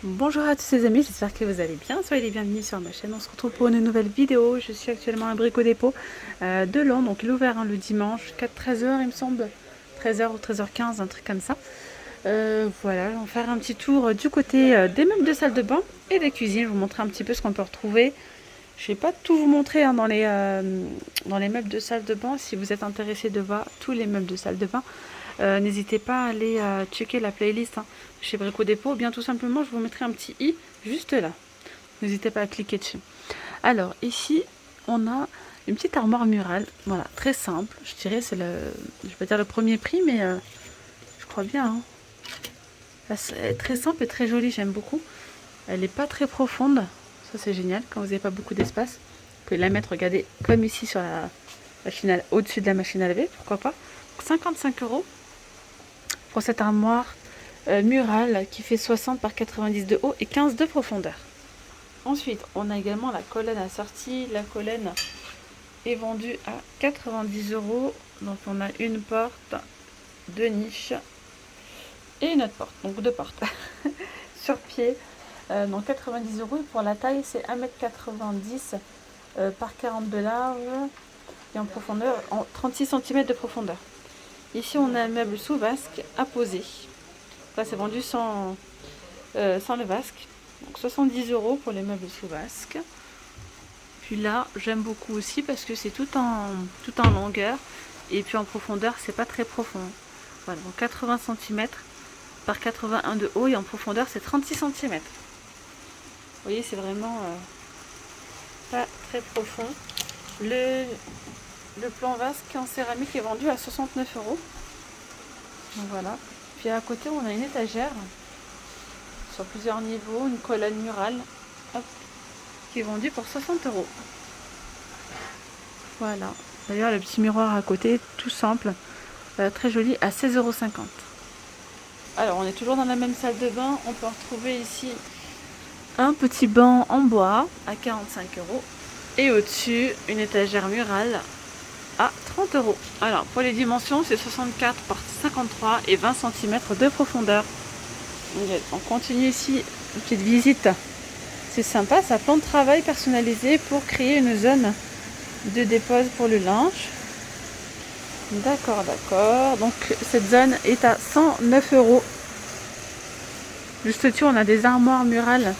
Bonjour à tous les amis, j'espère que vous allez bien. Soyez les bienvenus sur ma chaîne. On se retrouve pour une nouvelle vidéo. Je suis actuellement à Brico Dépôt de Lens. Donc il est ouvert le dimanche, 4-13h il me semble. 13h ou 13h15, un truc comme ça. Voilà, on va faire un petit tour du côté des meubles de salle de bain et des cuisines. Je vais vous montrer un petit peu ce qu'on peut retrouver. Je ne vais pas tout vous montrer dans les meubles de salle de bain. Si vous êtes intéressé de voir tous les meubles de salle de bain, n'hésitez pas à aller checker la playlist chez Brico Dépôt. Bien tout simplement, je vous mettrai un petit i juste là. N'hésitez pas à cliquer dessus. Alors ici, on a une petite armoire murale. Voilà, très simple. Je dirais c'est je vais pas dire le premier prix, mais je crois bien. Elle est très simple et très jolie. J'aime beaucoup. Elle n'est pas très profonde. Ça c'est génial quand vous n'avez pas beaucoup d'espace. Vous pouvez la mettre, regardez, comme ici sur la machine au-dessus de la machine à laver, pourquoi pas. 55 € pour cette armoire murale qui fait 60 par 90 de haut et 15 de profondeur. Ensuite, on a également la colonne assortie. La colonne est vendue à 90 €. Donc on a une porte, deux niches et une autre porte, donc deux portes sur pied. Donc 90 € et pour la taille c'est 1,90 m par 40 de large et en profondeur, en 36 cm de profondeur. Ici on a un meuble sous vasque à poser. Là c'est vendu sans le vasque. Donc 70 € pour les meubles sous vasque. Puis là j'aime beaucoup aussi parce que c'est tout en longueur et puis en profondeur c'est pas très profond. Voilà, donc 80 cm par 81 de haut et en profondeur c'est 36 cm. Vous voyez, c'est vraiment pas très profond. Le plan vasque en céramique est vendu à 69 €. Donc voilà. Puis à côté on a une étagère sur plusieurs niveaux, une colonne murale, hop, qui est vendue pour 60 €. Voilà. D'ailleurs le petit miroir à côté, tout simple, très joli, à 16,50 €. Alors on est toujours dans la même salle de bain. On peut retrouver ici un petit banc en bois à 45 € et au-dessus une étagère murale à 30 €. Alors pour les dimensions c'est 64 par 53 et 20 cm de profondeur. On continue ici une petite visite. C'est sympa, ça, plan de travail personnalisé pour créer une zone de dépose pour le linge. D'accord. Donc cette zone est à 109 €. Juste au-dessus on a des armoires murales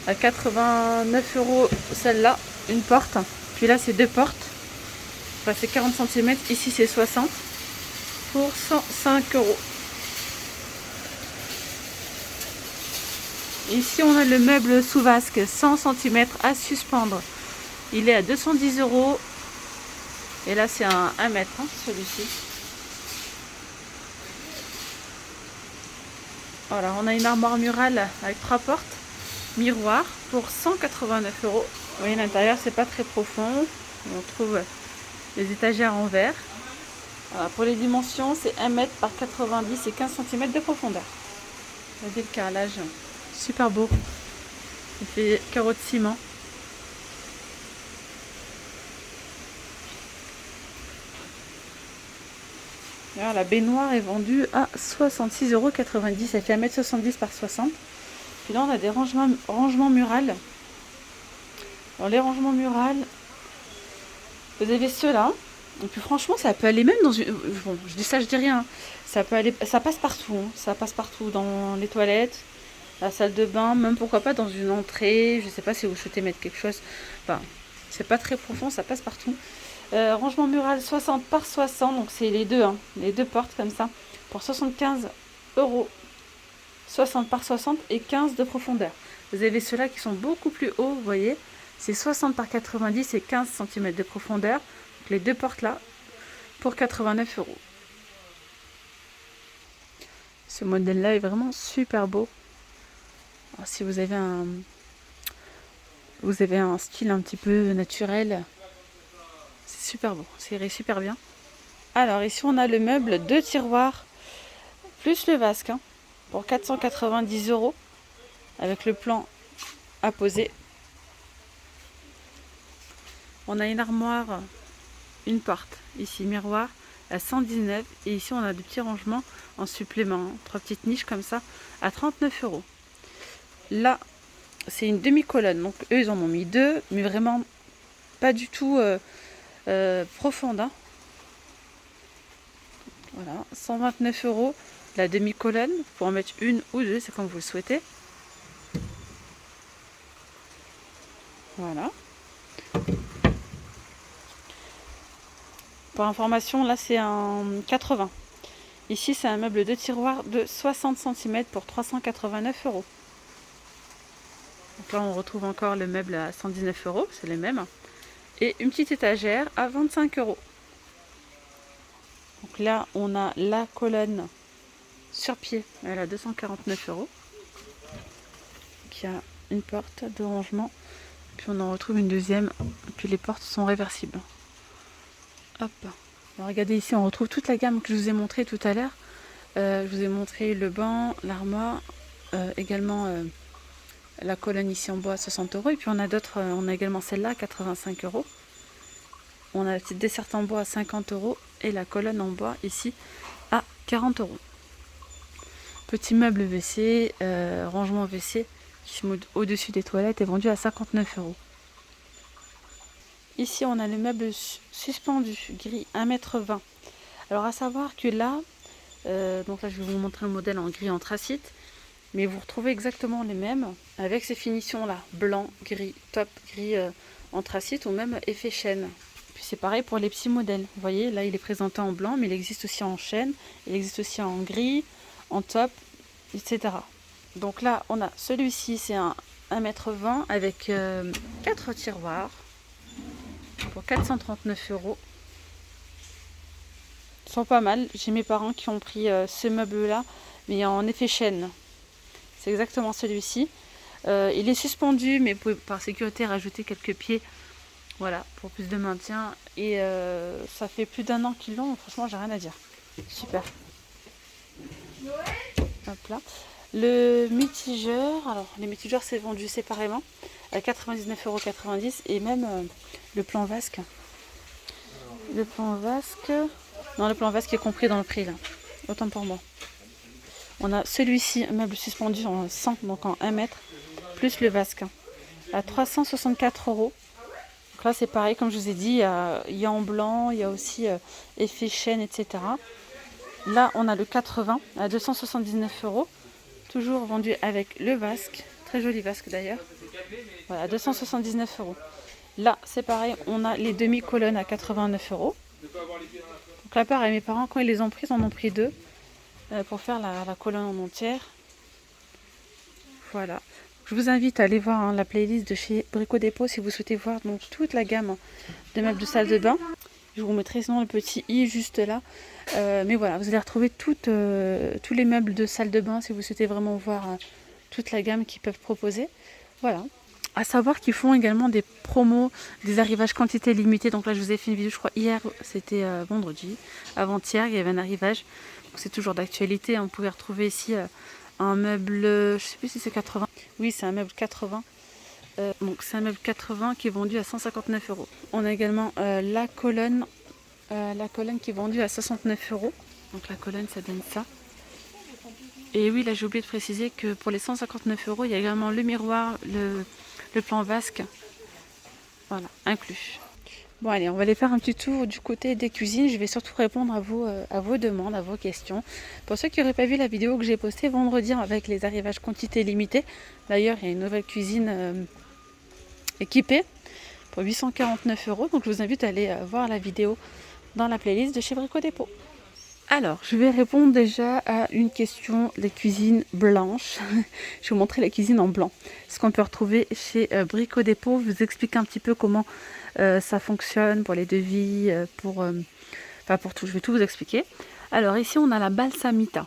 à 89 € celle-là, une porte. Puis là c'est deux portes. Enfin, c'est 40 cm, ici c'est 60 pour 105 €. Ici on a le meuble sous vasque 100 cm à suspendre. Il est à 210 €. Et là c'est un 1 mètre celui-ci. Voilà, on a une armoire murale avec 3 portes, miroir pour 189 €. Vous voyez l'intérieur c'est pas très profond. On trouve les étagères en verre. Voilà, pour les dimensions c'est 1 mètre par 90 et 15 cm de profondeur. Regardez le carrelage, super beau. Il fait carreau de ciment. Alors, la baignoire est vendue à 66,90 €. Elle fait 1,70 m par 60. Puis là, on a des rangements murales. Alors, les rangements murales, vous avez ceux-là. Et puis franchement, ça peut aller même dans une... Bon, je dis ça, je dis rien. Ça peut aller... Ça passe partout. Ça passe partout. Dans les toilettes, la salle de bain, même pourquoi pas dans une entrée. Je sais pas si vous souhaitez mettre quelque chose. Enfin, c'est pas très profond, ça passe partout. Rangement mural 60 par 60, donc c'est les deux portes comme ça, pour 75 €. 60 par 60 et 15 de profondeur. Vous avez ceux-là qui sont beaucoup plus hauts, vous voyez, c'est 60 par 90 et 15 cm de profondeur. Donc les deux portes là, pour 89 €. Ce modèle-là est vraiment super beau. Alors, si vous avez un style un petit peu naturel, c'est super beau, ça irait super bien. Alors ici on a le meuble deux tiroirs plus le vasque pour 490 € avec le plan à poser. On a une armoire, une porte ici, miroir à 119. Et ici, on a des petits rangements en supplément, hein, 3 petites niches comme ça, à 39 euros. Là, c'est une demi-colonne. Donc, eux, ils en ont mis 2, mais vraiment pas du tout profonde. Hein. Voilà, 129 euros la demi-colonne. Pour en mettre une ou deux, c'est comme vous le souhaitez. Voilà. Pour information, là c'est un 80. Ici c'est un meuble de tiroir de 60 cm pour 389 euros. Donc là on retrouve encore le meuble à 119 euros, c'est les mêmes. Et une petite étagère à 25 euros. Donc là on a la colonne sur pied, elle a 249 euros. Qui a une porte de rangement. Puis on en retrouve une deuxième. Puis les portes sont réversibles. Hop. Alors regardez ici, on retrouve toute la gamme que je vous ai montré tout à l'heure. Je vous ai montré le banc, l'armoire, également la colonne ici en bois à 60 euros. Et puis on a d'autres, on a également celle-là à 85 euros. On a la petite desserte en bois à 50 euros et la colonne en bois ici à 40 euros. Petit meuble WC, rangement WC qui se met au-dessus des toilettes est vendu à 59 euros. Ici, on a le meuble suspendu, gris 1,20 m. Alors, à savoir que là, donc là, je vais vous montrer le modèle en gris anthracite, mais vous retrouvez exactement les mêmes avec ces finitions-là, blanc, gris, top, gris anthracite ou même effet chêne. Puis c'est pareil pour les petits modèles. Vous voyez, là, il est présenté en blanc, mais il existe aussi en chêne, il existe aussi en gris, en top, etc. Donc là, on a celui-ci, c'est un 1,20 m avec 4 tiroirs. Pour 439 euros. Ils sont pas mal. J'ai mes parents qui ont pris ce meuble-là, mais en effet chêne. C'est exactement celui-ci. Il est suspendu, mais vous pouvez par sécurité rajouter quelques pieds. Voilà, pour plus de maintien. Et ça fait plus d'1 an qu'ils l'ont. Franchement, j'ai rien à dire. Super. Hop là. Le mitigeur. Alors, les mitigeurs, c'est vendu séparément à 99,90 € et même le plan vasque. Le plan vasque. Non, le plan vasque est compris dans le prix là. Autant pour moi. On a celui-ci, un meuble suspendu en 100, donc en 1 mètre, plus le vasque à 364 euros. Donc là, c'est pareil, comme je vous ai dit, il y a en blanc, il y a aussi effet chêne, etc. Là, on a le 80 à 279 euros. Toujours vendu avec le vasque. Très joli vasque d'ailleurs. Voilà, 279 euros. Là, c'est pareil, on a les demi-colonnes à 89 euros. Donc là, pareil, mes parents, quand ils les ont prises, en ont pris 2 pour faire la colonne en entière. Voilà. Je vous invite à aller voir la playlist de chez Brico Dépôt si vous souhaitez voir donc, toute la gamme de meubles de salle de bain. Je vous mettrai sinon le petit i juste là. Mais voilà, vous allez retrouver tous les meubles de salle de bain si vous souhaitez vraiment voir toute la gamme qu'ils peuvent proposer. Voilà. À savoir qu'ils font également des promos, des arrivages quantité limitée. Donc là, je vous ai fait une vidéo, je crois, hier, c'était vendredi. Avant-hier, il y avait un arrivage. C'est toujours d'actualité. On pouvait retrouver ici un meuble, je ne sais plus si c'est 80. Oui, c'est un meuble 80. Donc c'est un meuble 80 qui est vendu à 159 euros. On a également la colonne qui est vendue à 69 euros. Donc la colonne, ça donne ça. Et oui, là j'ai oublié de préciser que pour les 159 euros, il y a également le miroir, le plan vasque. Voilà, inclus. Bon allez, on va aller faire un petit tour du côté des cuisines. Je vais surtout répondre à vos demandes, à vos questions. Pour ceux qui n'auraient pas vu la vidéo que j'ai postée vendredi avec les arrivages quantité limitée, d'ailleurs il y a une nouvelle cuisine équipée pour 849 euros. Donc je vous invite à aller voir la vidéo dans la playlist de chez Brico Dépôt. Alors, je vais répondre déjà à une question des cuisines blanches. Je vais vous montrer la cuisine en blanc. Ce qu'on peut retrouver chez Brico Dépôt. Je vous explique un petit peu comment ça fonctionne pour les devis, pour tout. Je vais tout vous expliquer. Alors ici, on a la balsamita.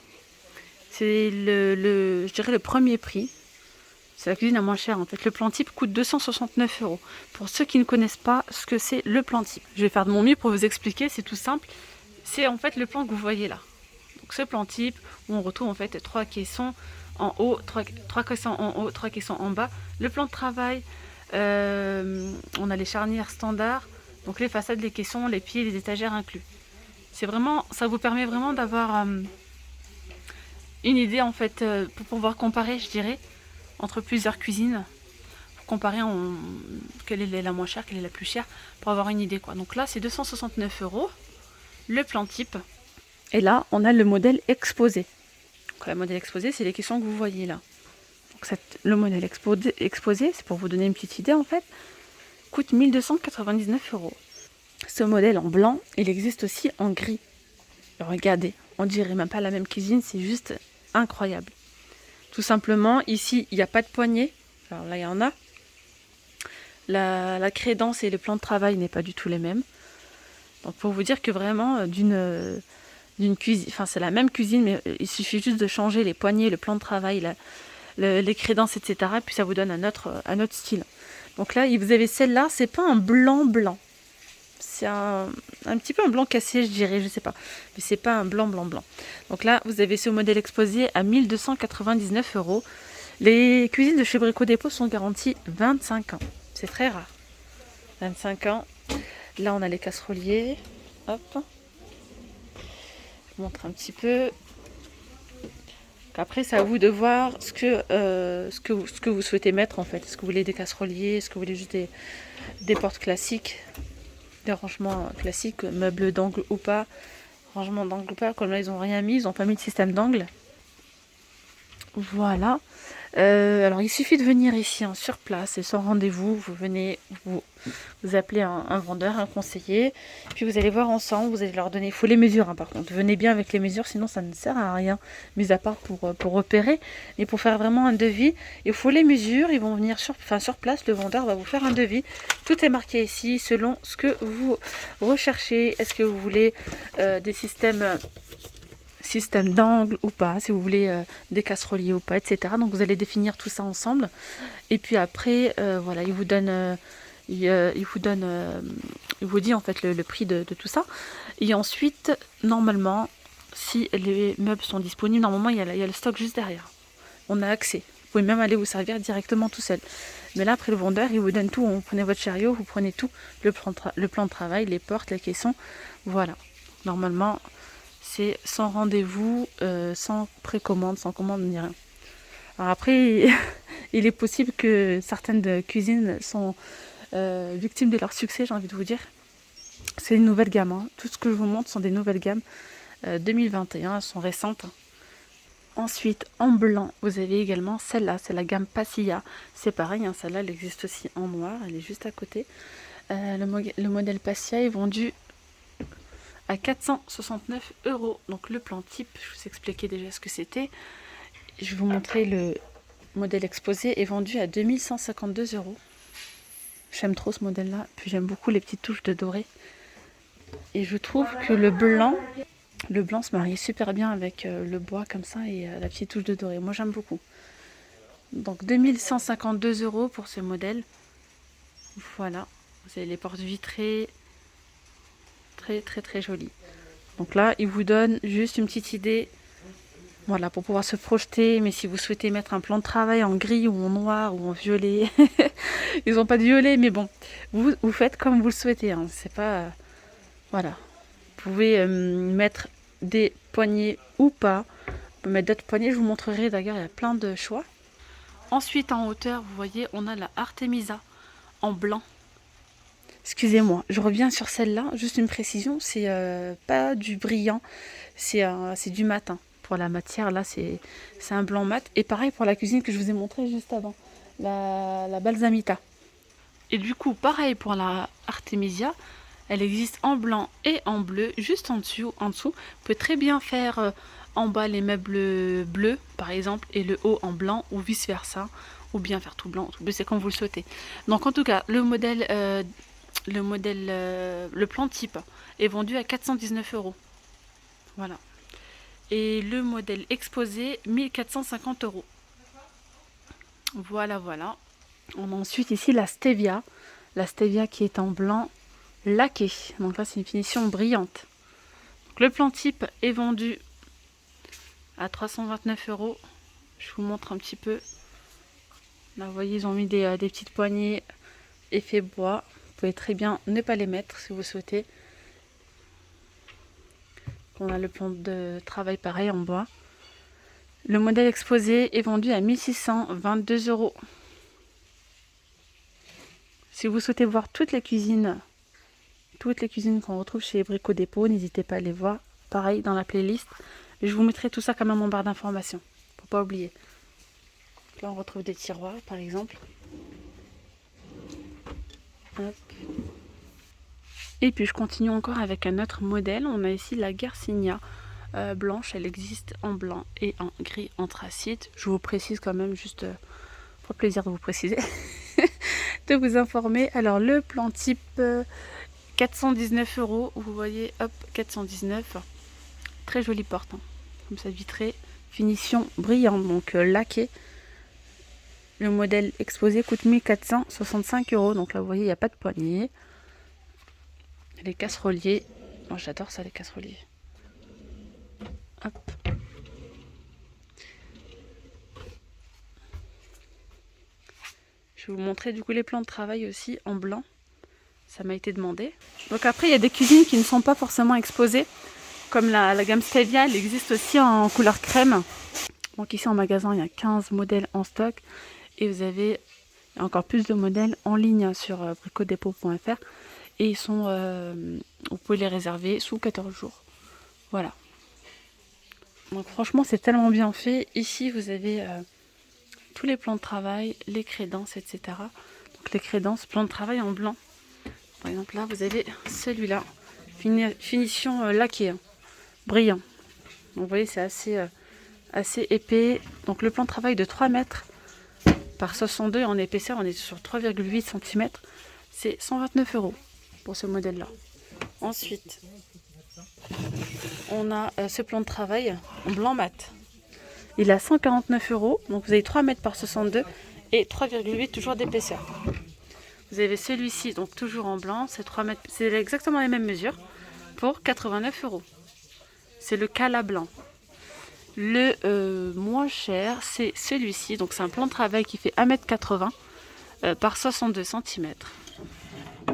C'est je dirais le premier prix. C'est la cuisine la moins chère en fait. Le plan type coûte 269 euros. Pour ceux qui ne connaissent pas ce que c'est le plan type, je vais faire de mon mieux pour vous expliquer. C'est tout simple. C'est en fait le plan que vous voyez là. Donc ce plan type où on retrouve en fait 3 caissons en haut, 3 caissons en haut, 3 caissons en bas. Le plan de travail, on a les charnières standards, donc les façades, les caissons, les pieds, les étagères inclus. C'est vraiment, ça vous permet vraiment d'avoir une idée en fait pour pouvoir comparer, je dirais, entre plusieurs cuisines. Pour comparer quelle est la moins chère, quelle est la plus chère, pour avoir une idée quoi. Donc là, c'est 269 €, le plan type. Et là, on a le modèle exposé. Donc, le modèle exposé, c'est les questions que vous voyez là. Donc, le modèle exposé, c'est pour vous donner une petite idée en fait, coûte 1299 €. Ce modèle en blanc, il existe aussi en gris. Regardez, on dirait même pas la même cuisine, c'est juste incroyable. Tout simplement, ici, il n'y a pas de poignée. Alors là, il y en a. La crédence et le plan de travail n'est pas du tout les mêmes. Donc pour vous dire que vraiment, d'une cuisine, enfin c'est la même cuisine, mais il suffit juste de changer les poignées, le plan de travail, les crédences, etc. Et puis ça vous donne un autre style. Donc là, vous avez celle-là, c'est pas un blanc blanc. C'est un petit peu un blanc cassé, je dirais, je sais pas. Mais c'est pas un blanc blanc blanc. Donc là, vous avez ce modèle exposé à 1299 €. Les cuisines de chez Brico Dépôt sont garanties 25 ans. C'est très rare. 25 ans. Là, on a les casseroliers. Hop. Je vous montre un petit peu. Après, c'est à vous de voir ce que vous souhaitez mettre en fait. Est-ce que vous voulez des casseroliers? Est-ce que vous voulez juste des portes classiques? Des rangements classiques, meubles d'angle ou pas? Rangement d'angle ou pas? Comme là, ils n'ont rien mis. Ils n'ont pas mis de système d'angle. Voilà. Alors il suffit de venir ici sur place et sans rendez-vous, vous venez, vous appelez un vendeur, un conseiller, puis vous allez voir ensemble, vous allez leur donner, il faut les mesures par contre, venez bien avec les mesures, sinon ça ne sert à rien, mis à part pour repérer, mais pour faire vraiment un devis, il faut les mesures, ils vont venir sur place, le vendeur va vous faire un devis, tout est marqué ici selon ce que vous recherchez, est-ce que vous voulez des système d'angle ou pas, si vous voulez des casseroliers ou pas, etc. Donc vous allez définir tout ça ensemble. Et puis après, voilà, il vous dit en fait le prix de tout ça. Et ensuite, normalement, si les meubles sont disponibles, normalement il y a le stock juste derrière. On a accès. Vous pouvez même aller vous servir directement tout seul. Mais là, après le vendeur, il vous donne tout. Vous prenez votre chariot, vous prenez tout, le plan de travail, les portes, les caissons. Voilà. Normalement, c'est sans rendez-vous, sans précommande, sans commande ni rien. Alors après, il est possible que certaines cuisines sont victimes de leur succès, j'ai envie de vous dire. C'est une nouvelle gamme. Hein. Tout ce que je vous montre sont des nouvelles gammes 2021, elles sont récentes. Ensuite, en blanc, vous avez également celle-là, c'est la gamme Passilla. C'est pareil, hein, celle-là, elle existe aussi en noir, elle est juste à côté. Le modèle Passilla est vendu à 469 €. Donc le plan type, je vous expliquais déjà ce que c'était. Je vais vous montrer le modèle exposé, est vendu à 2152 €. J'aime trop ce modèle-là, puis j'aime beaucoup les petites touches de doré. Et je trouve que le blanc se marie super bien avec le bois comme ça et la petite touche de doré. Moi j'aime beaucoup. Donc 2152 € pour ce modèle. Voilà, vous avez les portes vitrées. Très très très joli. Donc là, il vous donne juste une petite idée, voilà, pour pouvoir se projeter. Mais si vous souhaitez mettre un plan de travail en gris ou en noir ou en violet, ils n'ont pas de violet, mais bon, vous faites comme vous le souhaitez. Hein. C'est pas, voilà. Vous pouvez mettre des poignées ou pas. Vous pouvez mettre d'autres poignées. Je vous montrerai d'ailleurs, il y a plein de choix. Ensuite, en hauteur, vous voyez, on a la Artemisa en blanc. Excusez-moi, je reviens sur celle-là. Juste une précision, c'est pas du brillant, c'est du matin. Pour la matière, là, c'est un blanc mat. Et pareil pour la cuisine que je vous ai montré juste avant, la balsamita. Et du coup, pareil pour la Artemisia, elle existe en blanc et en bleu, juste en dessous. Vous pouvez très bien faire en bas les meubles bleus, par exemple, et le haut en blanc, ou vice-versa. Ou bien faire tout blanc, tout bleu, c'est comme vous le souhaitez. Donc en tout cas, le plan type est vendu à 419 €. Voilà. Et le modèle exposé, 1450 €. Voilà, voilà. On a ensuite ici la Stevia. La Stevia qui est en blanc laqué. Donc là, c'est une finition brillante. Donc, le plan type est vendu à 329 €. Je vous montre un petit peu. Là, vous voyez, ils ont mis des petites poignées effet bois. Vous pouvez très bien ne pas les mettre si vous souhaitez. On a le plan de travail pareil en bois. Le modèle exposé est vendu à 1622 €. Si vous souhaitez voir toutes les cuisines qu'on retrouve chez Brico Dépôt, n'hésitez pas à les voir. Pareil dans la playlist. Je vous mettrai tout ça quand même en barre d'informations. Faut pas oublier. Là on retrouve des tiroirs par exemple. Hop. Et puis je continue encore avec un autre modèle. On a ici la Garcinia blanche. Elle existe en blanc et en gris anthracite. Je vous précise quand même juste pour plaisir de vous préciser, de vous informer. Alors le plan type 419 €. Vous voyez, hop, 419. Très jolie porte, hein. Comme ça vitrée. Finition brillante, donc laquée. Le modèle exposé coûte 1465 €. Donc là vous voyez, il n'y a pas de poignée. Les casseroliers, moi j'adore ça, les casseroliers. Hop. Je vais vous montrer du coup les plans de travail aussi en blanc. Ça m'a été demandé. Donc après il y a des cuisines qui ne sont pas forcément exposées. Comme la gamme Stevia, elle existe aussi en couleur crème. Donc ici en magasin il y a 15 modèles en stock. Et vous avez encore plus de modèles en ligne sur bricodépôt.fr. Et ils sont, vous pouvez les réserver sous 14 jours. Voilà. Donc franchement c'est tellement bien fait. Ici vous avez tous les plans de travail, les crédences, etc. Donc les crédences, plan de travail en blanc. Par exemple là vous avez celui-là. Finition laquée, hein, brillant. Donc vous voyez c'est assez épais. Donc le plan de travail de 3 mètres par 62 en épaisseur, on est sur 3,8 cm. C'est 129 € pour ce modèle-là. Ensuite, on a ce plan de travail en blanc mat. Il est à 149 €. Donc vous avez 3 mètres par 62 et 3,8 toujours d'épaisseur. Vous avez celui-ci, donc toujours en blanc, c'est 3 mètres, c'est exactement les mêmes mesures, pour 89 €. C'est le Cala blanc. Le moins cher, c'est celui-ci. Donc c'est un plan de travail qui fait 1,80 m par 62 cm.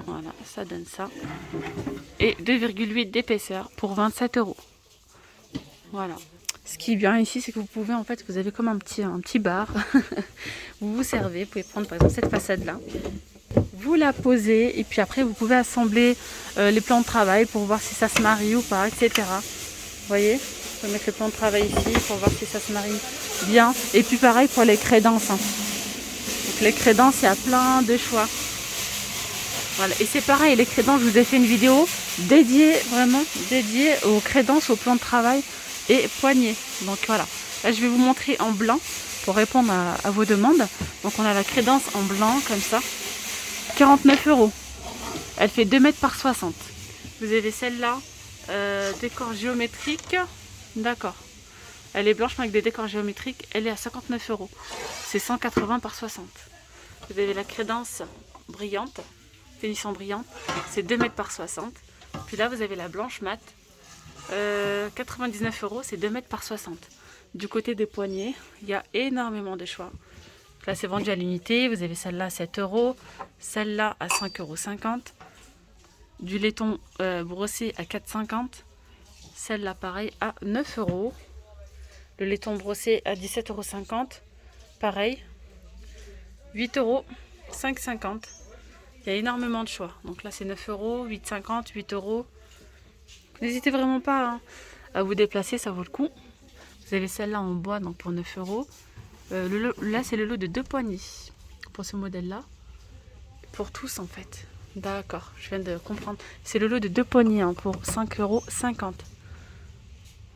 Voilà, ça donne ça. Et 2,8 d'épaisseur pour 27 €. Voilà. Ce qui est bien ici, c'est que vous pouvez, en fait, vous avez comme un petit bar. Vous vous servez, vous pouvez prendre par exemple cette façade-là. Vous la posez et puis après vous pouvez assembler les plans de travail pour voir si ça se marie ou pas, etc. Vous voyez, vous pouvez mettre le plan de travail ici pour voir si ça se marie bien. Et puis pareil pour les crédences, hein. Donc les crédences, il y a plein de choix. Voilà. Et c'est pareil, les crédences, je vous ai fait une vidéo dédiée, vraiment dédiée aux crédences, aux plans de travail et poignées. Donc voilà, là je vais vous montrer en blanc pour répondre à vos demandes. Donc on a la crédence en blanc comme ça, 49 €. Elle fait 2 mètres par 60. Vous avez celle-là, décor géométrique, d'accord. Elle est blanche mais avec des décors géométriques, elle est à 59 €. C'est 180 par 60. Vous avez la crédence brillante, finition brillante, c'est 2 mètres par 60. Puis là vous avez la blanche mat, 99 €, c'est 2 mètres par 60. Du côté des poignets, il y a énormément de choix. Là c'est vendu à l'unité, vous avez celle-là à 7 €, celle-là à 5,50 €, du laiton brossé à 4,50 €, celle-là pareil à 9 €, le laiton brossé à 17,50 €, pareil, 8 €, 5,50 €. Il y a énormément de choix. Donc là c'est 9 €, 8,50 €, 8 €. N'hésitez vraiment pas, hein, à vous déplacer, ça vaut le coup. Vous avez celle-là en bois donc pour 9 €. Là c'est le lot de 2 poignées pour ce modèle-là. Pour tous en fait. D'accord, je viens de comprendre. C'est le lot de 2 poignées, hein, pour 5,50 €.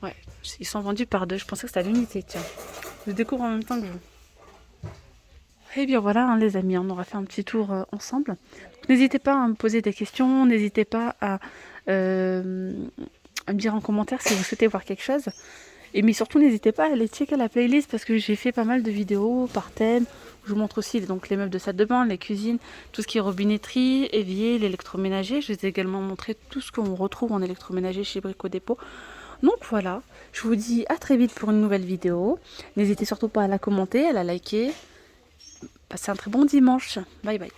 Ouais, ils sont vendus par 2. Je pensais que c'était à l'unité, tiens. Je découvre en même temps que vous. Et bien voilà, hein, les amis, on aura fait un petit tour ensemble. N'hésitez pas à me poser des questions, n'hésitez pas à me dire en commentaire si vous souhaitez voir quelque chose. Mais surtout, n'hésitez pas à aller checker la playlist parce que j'ai fait pas mal de vidéos par thème. Je vous montre aussi donc les meubles de salle de bain, les cuisines, tout ce qui est robinetterie, évier, l'électroménager. Je vous ai également montré tout ce qu'on retrouve en électroménager chez Brico Dépôt. Donc voilà, je vous dis à très vite pour une nouvelle vidéo. N'hésitez surtout pas à la commenter, à la liker. Passez un très bon dimanche. Bye bye.